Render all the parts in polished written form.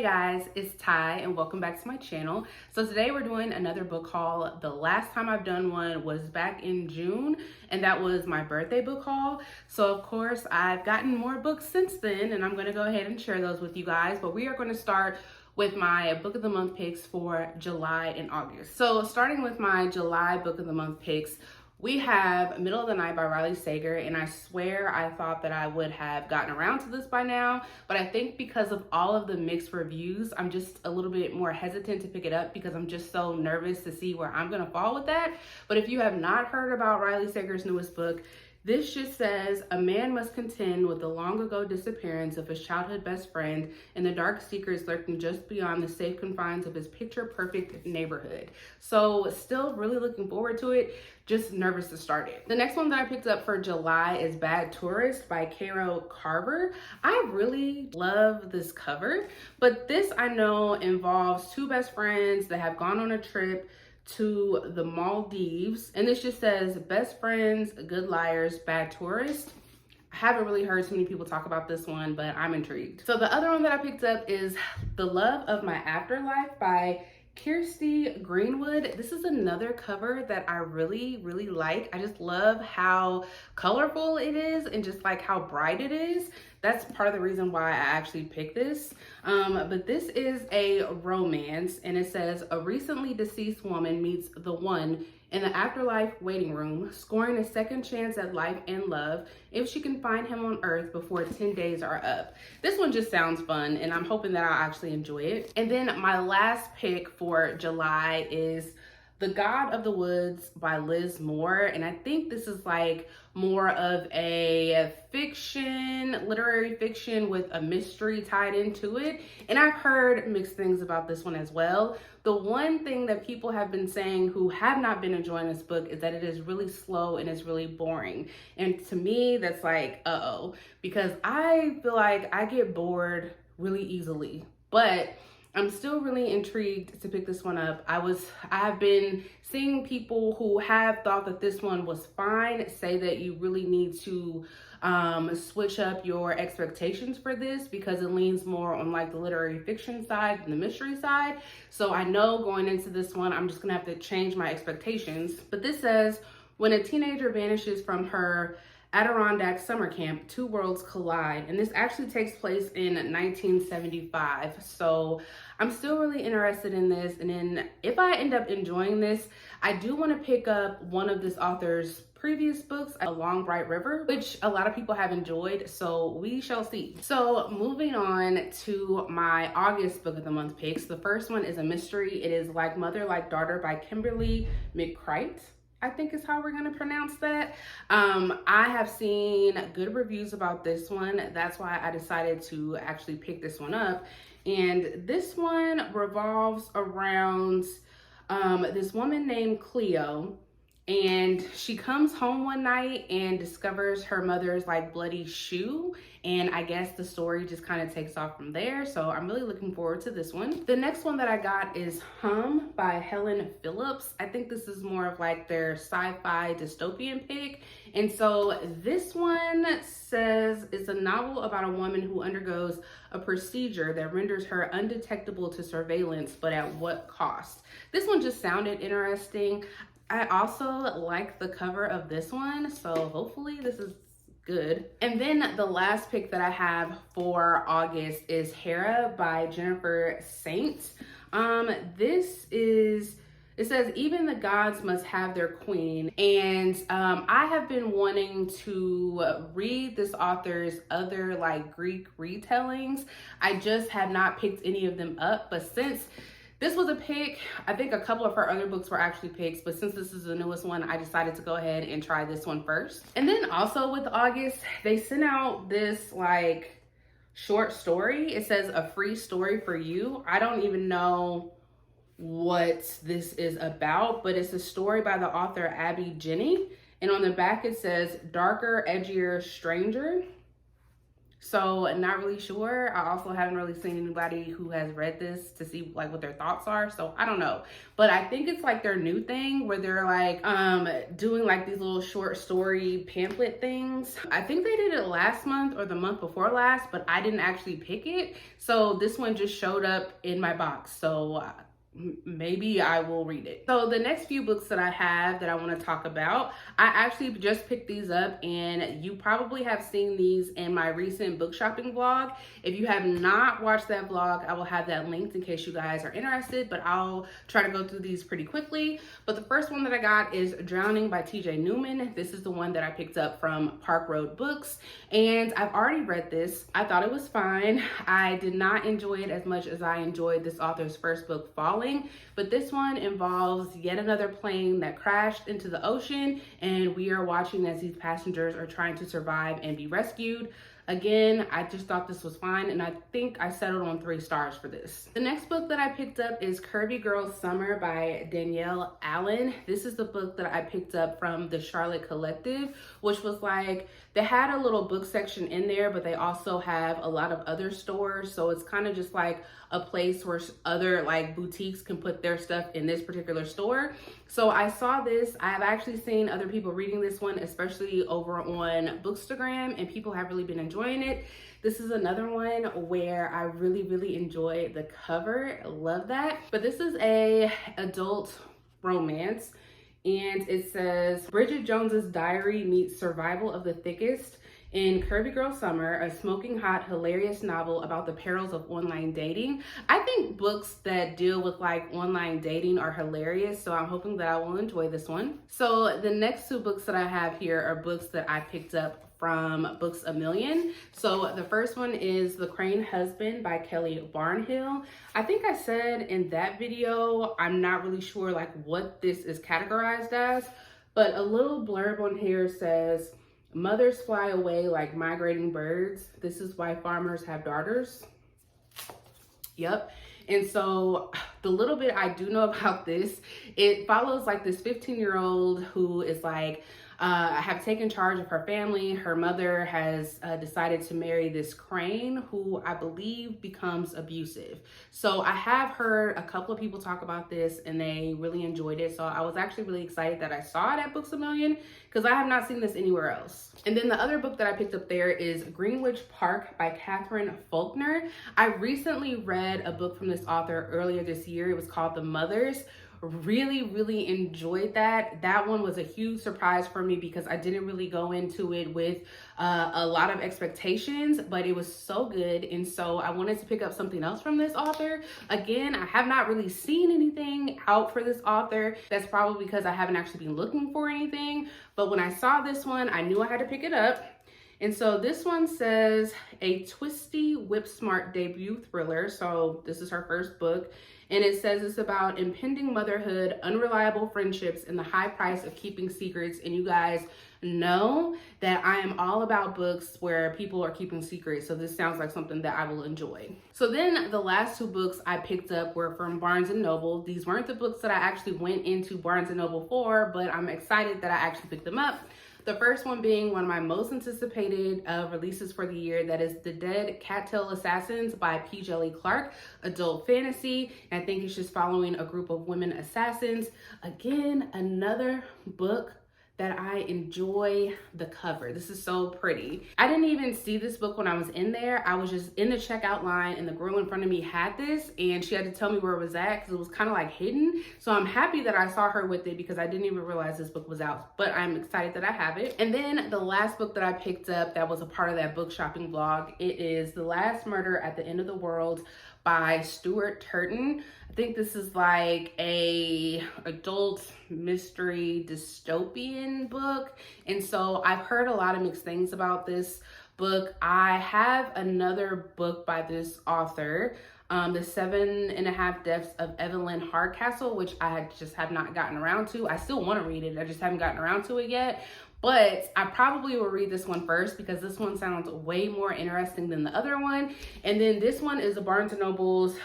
guys, it's Ty and welcome back to my channel. So today we're doing another book haul. The last time I've done one was back in June and that was my birthday book haul. So of course I've gotten more books since then and I'm going to go ahead and share those with you guys. But we are going to start with my book of the month picks for July and August. So starting with my July book of the month picks, we have Middle of the Night by Riley Sager, and I swear I thought that I would have gotten around to this by now, but I think because of all of the mixed reviews, I'm just a little bit more hesitant to pick it up because I'm just so nervous to see where I'm gonna fall with that. But if you have not heard about Riley Sager's newest book, this just says, a man must contend with the long ago disappearance of his childhood best friend and the dark secrets lurking just beyond the safe confines of his picture perfect neighborhood. So still really looking forward to it, just nervous to start it. The next one that I picked up for July is Bad Tourist by Caro Carver. I really love this cover, but this I know involves two best friends that have gone on a trip to the Maldives, and this just says best friends, good liars, bad tourists. I haven't really heard too many people talk about this one, but I'm intrigued. So the other one that I picked up is The Love of My Afterlife by Kirsty Greenwood. This is another cover that I really like. I just love how colorful it is and just like how bright it is. That's part of the reason why I actually picked this. But this is a romance, and it says, a recently deceased woman meets the one in the afterlife waiting room, scoring a second chance at life and love if she can find him on earth before 10 days are up. This one just sounds fun, and I'm hoping that I'll actually enjoy it. And then my last pick for July is The God of the Woods by Liz Moore, and I think this is like more of a fiction, literary fiction with a mystery tied into it, and I've heard mixed things about this one as well. The one thing that people have been saying who have not been enjoying this book is that it is really slow and it's really boring, and to me that's like uh-oh, because I feel like I get bored really easily, but I'm still really intrigued to pick this one up. I've been seeing people who have thought that this one was fine say that you really need to switch up your expectations for this because it leans more on like the literary fiction side than the mystery side. So I know going into this one, I'm just gonna have to change my expectations. But this says, when a teenager vanishes from her Adirondack summer camp, two worlds collide, and this actually takes place in 1975. So I'm still really interested in this, and then if I end up enjoying this, I do want to pick up one of this author's previous books, A Long Bright River, which a lot of people have enjoyed, so we shall see. So moving on to my August book of the month picks, the first one is a mystery. It is Like Mother Like Daughter by Kimberly McCreight, I think is how we're gonna pronounce that. I have seen good reviews about this one. That's why I decided to actually pick this one up. And this one revolves around this woman named Cleo, and she comes home one night and discovers her mother's like bloody shoe, and I guess the story just kind of takes off from there. So I'm really looking forward to this one. The next one that I got is Hum by Helen Phillips. I think this is more of like their sci-fi dystopian pick, and so this one says it's a novel about a woman who undergoes a procedure that renders her undetectable to surveillance, but at what cost? This one just sounded interesting. I also like the cover of this one, so hopefully this is good. And then the last pick that I have for August is Hara by Jennifer Saint. It says, even the gods must have their queen. And I have been wanting to read this author's other like Greek retellings. I just have not picked any of them up, but since this was a pick, I think a couple of her other books were actually picks, but since this is the newest one, I decided to go ahead and try this one first. And then also with August, they sent out this like short story. It says a free story for you. I don't even know what this is about, but it's a story by the author Abby Jenny. And on the back it says darker, edgier, stranger. So not really sure. I also haven't really seen anybody who has read this to see like what their thoughts are. So I don't know. But I think it's like their new thing where they're like doing like these little short story pamphlet things. I think they did it last month or the month before last, but I didn't actually pick it. So this one just showed up in my box. So maybe I will read it. So the next few books that I have that I want to talk about, I actually just picked these up, and you probably have seen these in my recent book shopping vlog. If you have not watched that vlog, I will have that linked in case you guys are interested, but I'll try to go through these pretty quickly. But the first one that I got is Drowning by TJ Newman. This is the one that I picked up from Park Road Books, and I've already read this. I thought it was fine. I did not enjoy it as much as I enjoyed this author's first book, Falling. But this one involves yet another plane that crashed into the ocean, and we are watching as these passengers are trying to survive and be rescued. Again, I just thought this was fine, and I think I settled on 3 stars for this. The next book that I picked up is Curvy Girl Summer by Danielle Allen. This is the book that I picked up from the Charlotte Collective, which was like, they had a little book section in there, but they also have a lot of other stores. So it's kind of just like a place where other like boutiques can put their stuff in this particular store. So I saw this. I've actually seen other people reading this one, especially over on Bookstagram, and people have really been enjoying it. This is another one where I really enjoy the cover. Love that. But this is a adult romance, and it says Bridget Jones's Diary meets Survival of the Thickest in Curvy Girl Summer, a smoking hot, hilarious novel about the perils of online dating. I think books that deal with like online dating are hilarious, so I'm hoping that I will enjoy this one. So the next 2 books that I have here are books that I picked up from Books A Million. So the first one is The Crane Husband by Kelly Barnhill. I think I said in that video, I'm not really sure like what this is categorized as, but a little blurb on here says, mothers fly away like migrating birds. This is why farmers have daughters. Yep. And so the little bit I do know about this, it follows like this 15-year-old who is like, have taken charge of her family. Her mother has decided to marry this crane who I believe becomes abusive. So I have heard a couple of people talk about this and they really enjoyed it. So I was actually really excited that I saw it at Books A Million because I have not seen this anywhere else. And then the other book that I picked up there is Greenwich Park by Catherine Faulkner. I recently read a book from this author earlier this year. It was called The Mothers. Really enjoyed that. That one was a huge surprise for me because I didn't really go into it with a lot of expectations, but it was so good, and so I wanted to pick up something else from this author. Again, I have not really seen anything out for this author. That's probably because I haven't actually been looking for anything, but when I saw this one, I knew I had to pick it up. And so this one says a twisty, whip-smart debut thriller. So this is her first book. And it says it's about impending motherhood, unreliable friendships, and the high price of keeping secrets. And you guys know that I am all about books where people are keeping secrets. So this sounds like something that I will enjoy. So then the last 2 books I picked up were from Barnes & Noble. These weren't the books that I actually went into Barnes & Noble for, but I'm excited that I actually picked them up. The first one being one of my most anticipated releases for the year, that is The Dead Cattail Assassins by P. Jelly Clark, adult fantasy. And I think it's just following a group of women assassins. Again, another book that I enjoy the cover. This is so pretty. I didn't even see this book when I was in there. I was just in the checkout line and the girl in front of me had this and she had to tell me where it was at because it was kind of like hidden. So I'm happy that I saw her with it because I didn't even realize this book was out, but I'm excited that I have it. And then the last book that I picked up that was a part of that book shopping vlog, it is The Last Murder at the End of the World by Stuart Turton. I think this is like a adult mystery dystopian book. And so I've heard a lot of mixed things about this book. I have another book by this author, The 7.5 Deaths of Evelyn Hardcastle, which I just have not gotten around to. I still want to read it. I just haven't gotten around to it yet. But I probably will read this one first because this one sounds way more interesting than the other one. And then this one is a Barnes & Noble's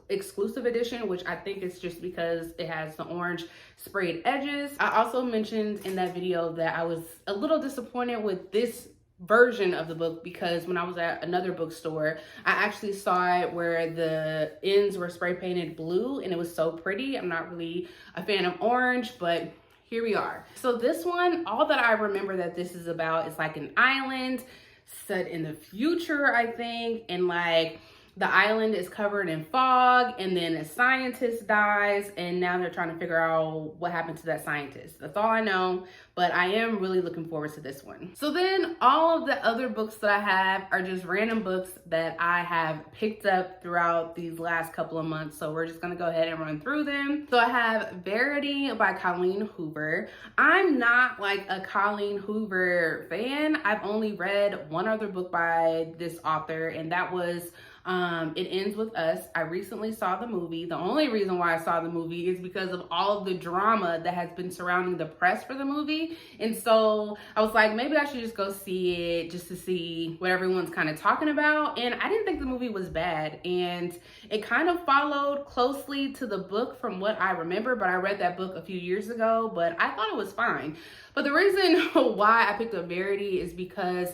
exclusive edition, which I think is just because it has the orange sprayed edges. I also mentioned in that video that I was a little disappointed with this version of the book, because when I was at another bookstore, I actually saw it where the ends were spray painted blue and it was so pretty. I'm not really a fan of orange, but here we are. So this one, all that I remember that this is about is like an island set in the future, I think, and like the island is covered in fog, and then a scientist dies, and now they're trying to figure out what happened to that scientist. That's all I know, but I am really looking forward to this one. So then all of the other books that I have are just random books that I have picked up throughout these last couple of months. So we're just gonna go ahead and run through them. So I have Varity by Colleen Hoover. I'm not like a Colleen Hoover fan. I've only read one other book by this author, and that was It Ends With Us. I recently saw the movie. The only reason why I saw the movie is because of all of the drama that has been surrounding the press for the movie. And so I was like, maybe I should just go see it just to see what everyone's kind of talking about. And I didn't think the movie was bad. And it kind of followed closely to the book from what I remember, but I read that book a few years ago, but I thought it was fine. But the reason why I picked up Verity is because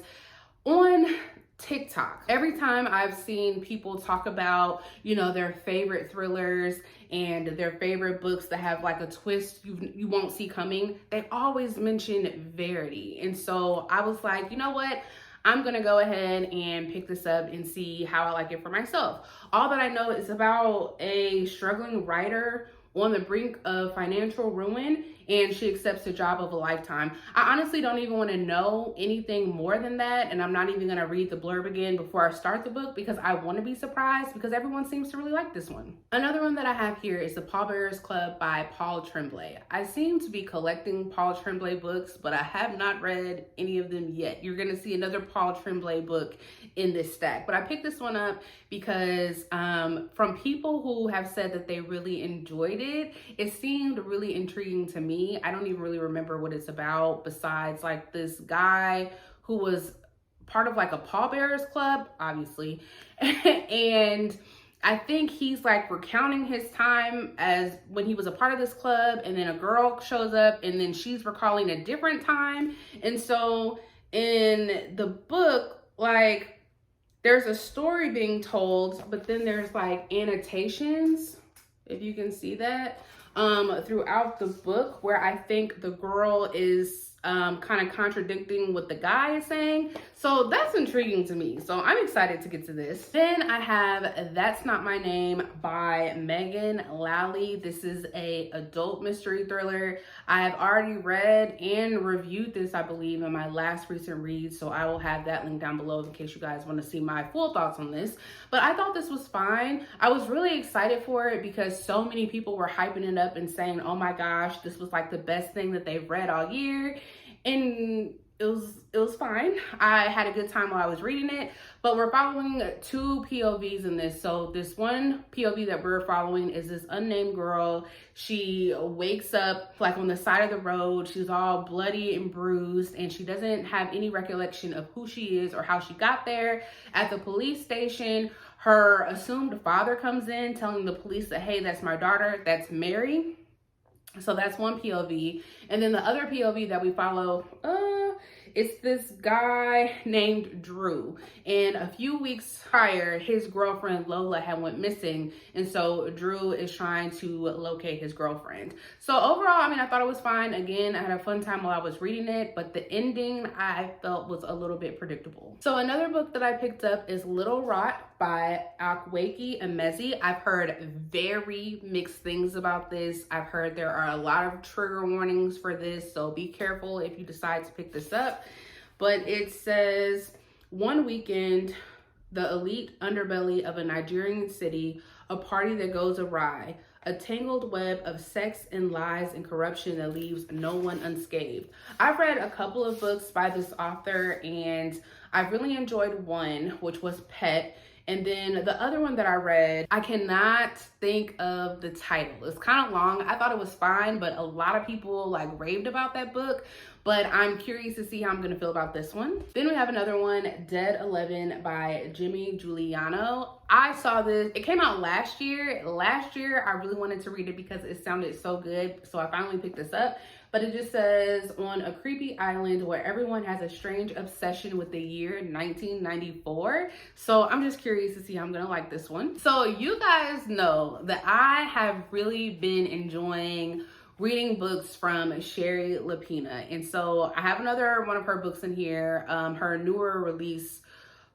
on TikTok, every time I've seen people talk about, you know, their favorite thrillers and their favorite books that have like a twist you won't see coming, they always mention Verity. And so I was like, you know what? I'm gonna go ahead and pick this up and see how I like it for myself. All that I know is about a struggling writer on the brink of financial ruin, and she accepts the job of a lifetime. I honestly don't even want to know anything more than that, and I'm not even going to read the blurb again before I start the book because I want to be surprised, because everyone seems to really like this one. Another one that I have here is The Pallbearers Club by Paul Tremblay. I seem to be collecting Paul Tremblay books, but I have not read any of them yet. You're going to see another Paul Tremblay book in this stack, but I picked this one up because from people who have said that they really enjoyed it, it seemed really intriguing to me. I don't even really remember what it's about, besides like this guy who was part of like a pallbearers club, obviously, and I think he's like recounting his time as when he was a part of this club, and then a girl shows up and then she's recalling a different time. And so in the book, like, there's a story being told, but then there's like annotations, if you can see that, throughout the book, where I think the girl is kind of contradicting what the guy is saying. So that's intriguing to me. So I'm excited to get to this. Then I have That's Not My Name by Megan Lally. This is a adult mystery thriller. I have already read and reviewed this, I believe, in my last recent read. So I will have that link down below in case you guys want to see my full thoughts on this. But I thought this was fine. I was really excited for it because so many people were hyping it up and saying, oh my gosh, this was like the best thing that they've read all year. And it was fine. I had a good time while I was reading it, but we're following two POVs in this. So this one POV that we're following is this unnamed girl. She wakes up like on the side of the road. She's all bloody and bruised, and she doesn't have any recollection of who she is or how she got there. At the police station, her assumed father comes in telling the police that, hey, that's my daughter, that's Mary. So that's one POV. And then the other POV that we follow, it's this guy named Drew. And a few weeks prior, his girlfriend Lola had went missing. And so Drew is trying to locate his girlfriend. So overall, I mean, I thought it was fine. Again, I had a fun time while I was reading it, but the ending I felt was a little bit predictable. So another book that I picked up is Little Rot by Akweki Emezi. I've heard very mixed things about this. I've heard there are a lot of trigger warnings for this, so be careful if you decide to pick this up. But it says, one weekend, the elite underbelly of a Nigerian city, a party that goes awry, a tangled web of sex and lies and corruption that leaves no one unscathed. I've read a couple of books by this author, and I really enjoyed one, which was Pet. And then the other one that I read, I cannot think of the title. It's kind of long. I thought it was fine, but a lot of people like raved about that book. but I'm curious to see how I'm gonna feel about this one. Then we have another one, Dead 11 by Jimmy Giuliano. I saw this, it came out last year. Last year, I really wanted to read it because it sounded so good, so I finally picked this up. But it just says, on a creepy island where everyone has a strange obsession with the year 1994. So I'm just curious to see how I'm gonna like this one. So you guys know that I have really been enjoying reading books from Sherlepina. And so I have another one of her books in here, her newer release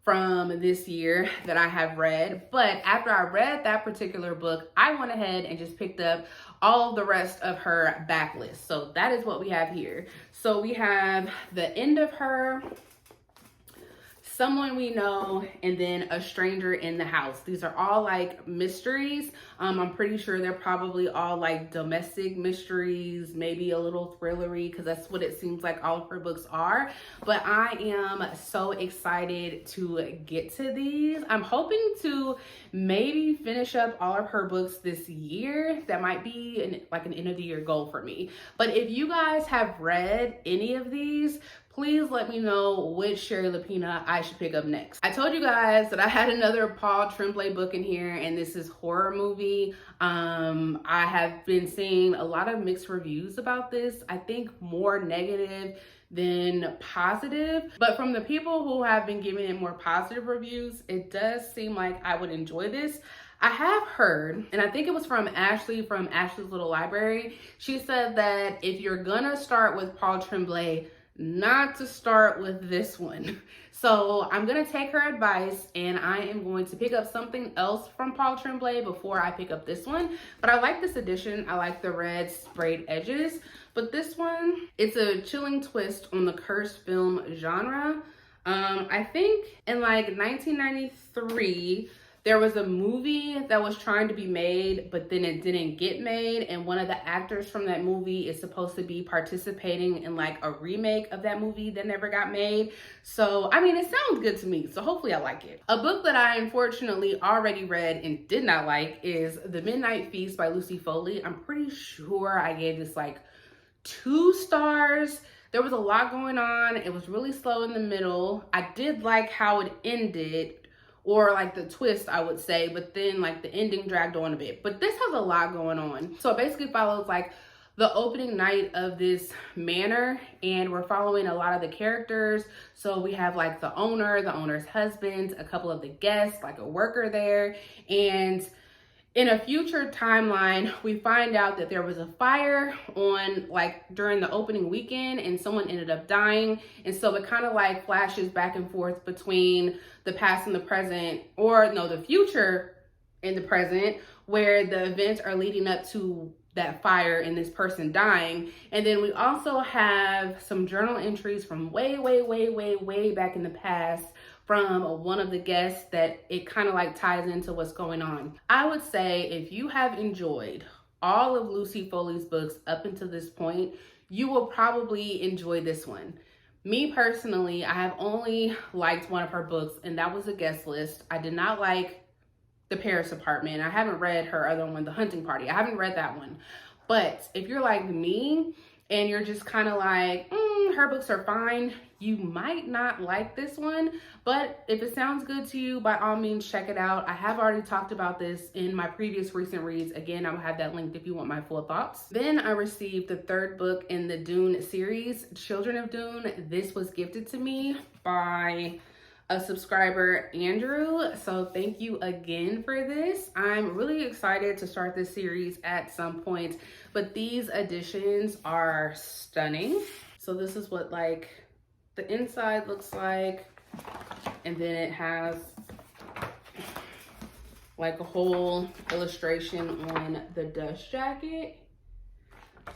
from this year that I have read. But after I read that particular book, I went ahead and just picked up all of the rest of her backlist. So that is what we have here. So we have The End of Her, Someone We Know, and then A Stranger in the House. These are all like mysteries. I'm pretty sure they're probably all like domestic mysteries, maybe a little thrillery, because that's what it seems like all of her books are. But I am so excited to get to these. I'm hoping to maybe finish up all of her books this year. That might be an end of the year goal for me. But if you guys have read any of these, please let me know which Sherlepina I should pick up next. I told you guys that I had another Paul Tremblay book in here, and this is horror movie. I have been seeing a lot of mixed reviews about this. I think more negative than positive, but from the people who have been giving it more positive reviews, it does seem like I would enjoy this. I have heard, and I think it was from Ashley from Ashley's Little Library. She said that if you're gonna start with Paul Tremblay, not to start with this one. So I'm gonna take her advice, and I am going to pick up something else from Paul Tremblay before I pick up this one. But I like this edition. I like the red sprayed edges. But this one, it's a chilling twist on the cursed film genre. I think in like 1993, there was a movie that was trying to be made, but then it didn't get made. And one of the actors from that movie is supposed to be participating in like a remake of that movie that never got made. So, I mean, it sounds good to me. So hopefully I like it. A book that I unfortunately already read and did not like is The Midnight Feast by Lucy Foley. I'm pretty sure I gave this like 2 stars. There was a lot going on. It was really slow in the middle. I did like how it ended, or like the twist, I would say, but then like the ending dragged on a bit. But this has a lot going on. So it basically follows like the opening night of this manor, and we're following a lot of the characters. So we have like the owner, the owner's husband, a couple of the guests, like a worker there. And in a future timeline, we find out that there was a fire on like during the opening weekend, and someone ended up dying. And so it kind of like flashes back and forth between the past and the present, or no, the future and the present, where the events are leading up to that fire and this person dying. And then we also have some journal entries from way back in the past from one of the guests that it kind of like ties into what's going on. I would say if you have enjoyed all of Lucy Foley's books up until this point, you will probably enjoy this one. Me personally, I have only liked one of her books, and that was The Guest List. I did not like The Paris Apartment. I haven't read her other one, The Hunting Party. I haven't read that one. But if you're like me and you're just kind of like, her books are fine, you might not like this one. But if it sounds good to you, by all means, check it out. I have already talked about this in my previous recent reads. Again, I'll have that linked if you want my full thoughts. Then I received the 3rd book in the Dune series, Children of Dune. This was gifted to me by a subscriber, Andrew. So thank you again for this. I'm really excited to start this series at some point, but these editions are stunning. So this is what like the inside looks like, and then it has like a whole illustration on the dust jacket.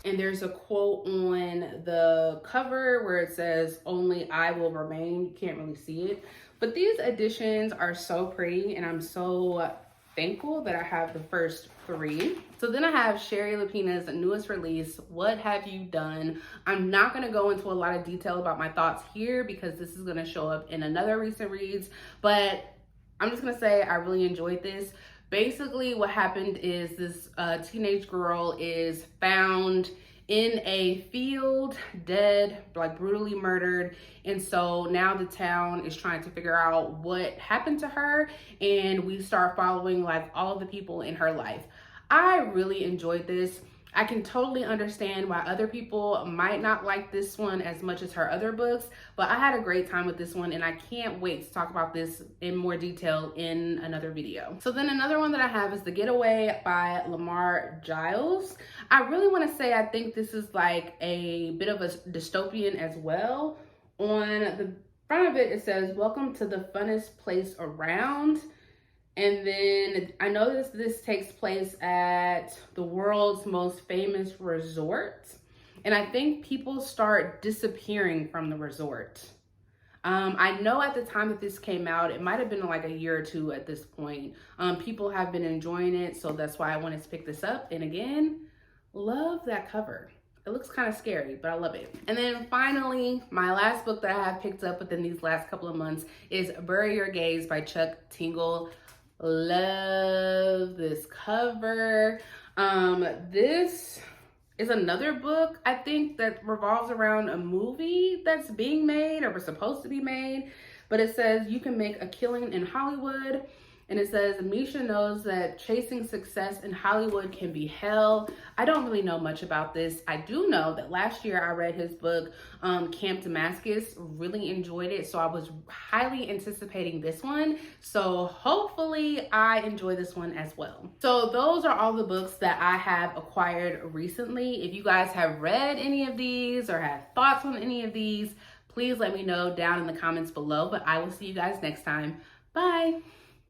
And there's a quote on the cover where it says, "Only I will remain." You can't really see it, but these editions are so pretty, and I'm so thankful that I have the first 3. So then I have Sherlepina's newest release, What Have You Done? I'm not going to go into a lot of detail about my thoughts here because this is going to show up in another recent reads, but I'm just going to say I really enjoyed this. Basically what happened is this teenage girl is found in a field, dead, like brutally murdered. And so now the town is trying to figure out what happened to her, and we start following like all of the people in her life. I really enjoyed this. I can totally understand why other people might not like this one as much as her other books, but I had a great time with this one, and I can't wait to talk about this in more detail in another video. So then another one that I have is The Getaway by Lamar Giles. I really want to say I think this is like a bit of a dystopian as well. On the front of it, it says, "Welcome to the funnest place around." And then I know this takes place at the world's most famous resort. And I think people start disappearing from the resort. I know at the time that this came out, it might have been like a year or two at this point. People have been enjoying it, so that's why I wanted to pick this up. And again, love that cover. It looks kind of scary, but I love it. And then finally, my last book that I have picked up within these last couple of months is Bury Your Gaze by Chuck Tingle. Love this cover. This is another book I think that revolves around a movie that's being made or was supposed to be made, but it says you can make a killing in Hollywood. And it says, Misha knows that chasing success in Hollywood can be hell. I don't really know much about this. I do know that last year I read his book, Camp Damascus, really enjoyed it. So I was highly anticipating this one. So hopefully I enjoy this one as well. So those are all the books that I have acquired recently. If you guys have read any of these or have thoughts on any of these, please let me know down in the comments below. But I will see you guys next time. Bye.